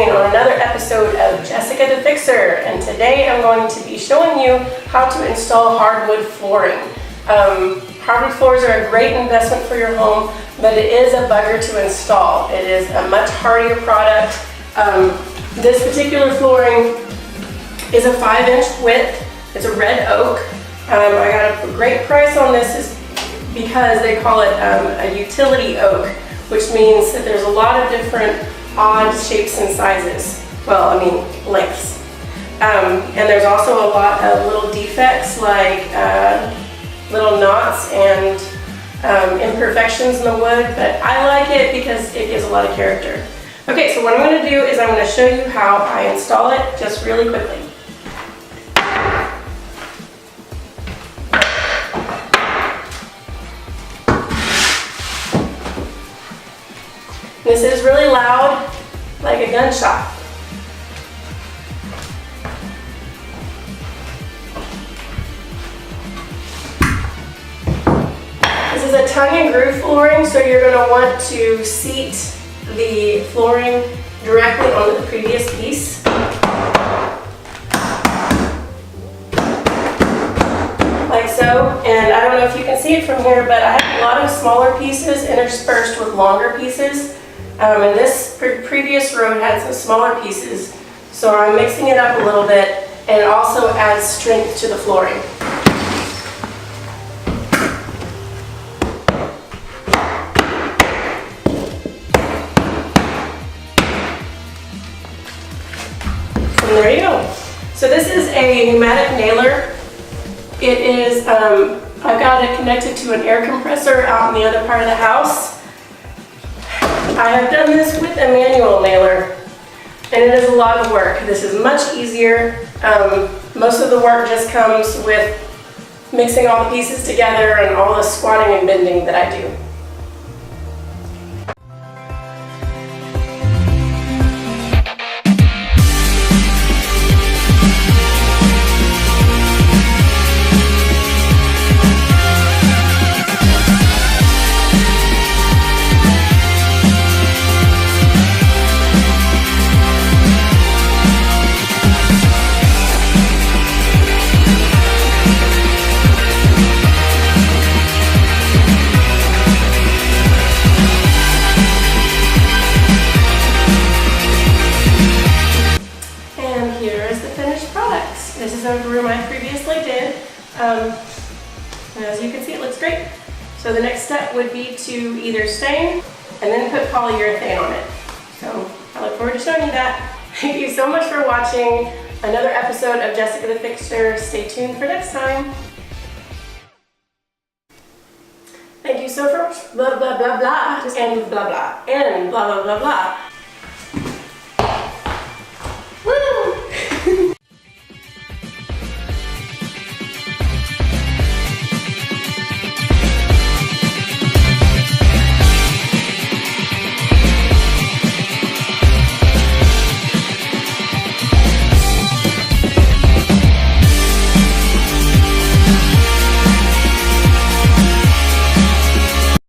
Greene on another episode of Jessica the Fixer, and today I'm going to be showing you how to install hardwood flooring. Hardwood floors are a great investment for your home, but it is a bugger to install. It is a much hardier product. This particular flooring is a 5-inch width. It's a red oak. I got a great price on this is because they call it a utility oak, which means that there's a lot of different odd shapes and sizes. Well, I mean lengths. And there's also a lot of little defects like little knots and imperfections in the wood, but I like it because it gives a lot of character. Okay, so what I'm going to do is I'm going to show you how I install it just really quickly. This is really loud, like a gunshot. This is a tongue and groove flooring, so you're going to want to seat the flooring directly onto the previous piece. Like so, and I don't know if you can see it from here, but I have a lot of smaller pieces interspersed with longer pieces. And this previous road had some smaller pieces, so I'm mixing it up a little bit, and it also adds strength to the flooring. And there you go. So this is a pneumatic nailer. It is, I've got it connected to an air compressor out in the other part of the house. I have done this with a manual nailer, and it is a lot of work. This is much easier. Most of the work just comes with mixing all the pieces together and all the squatting and bending that I do. This is a room I previously did. And as you can see, it looks great. So the next step would be to either stain and then put polyurethane on it. So I look forward to showing you that. Thank you so much for watching another episode of Jessica the Fixer. Stay tuned for next time. Thank you so much. Blah, blah, blah, blah. And blah, blah. And blah, blah, blah, blah.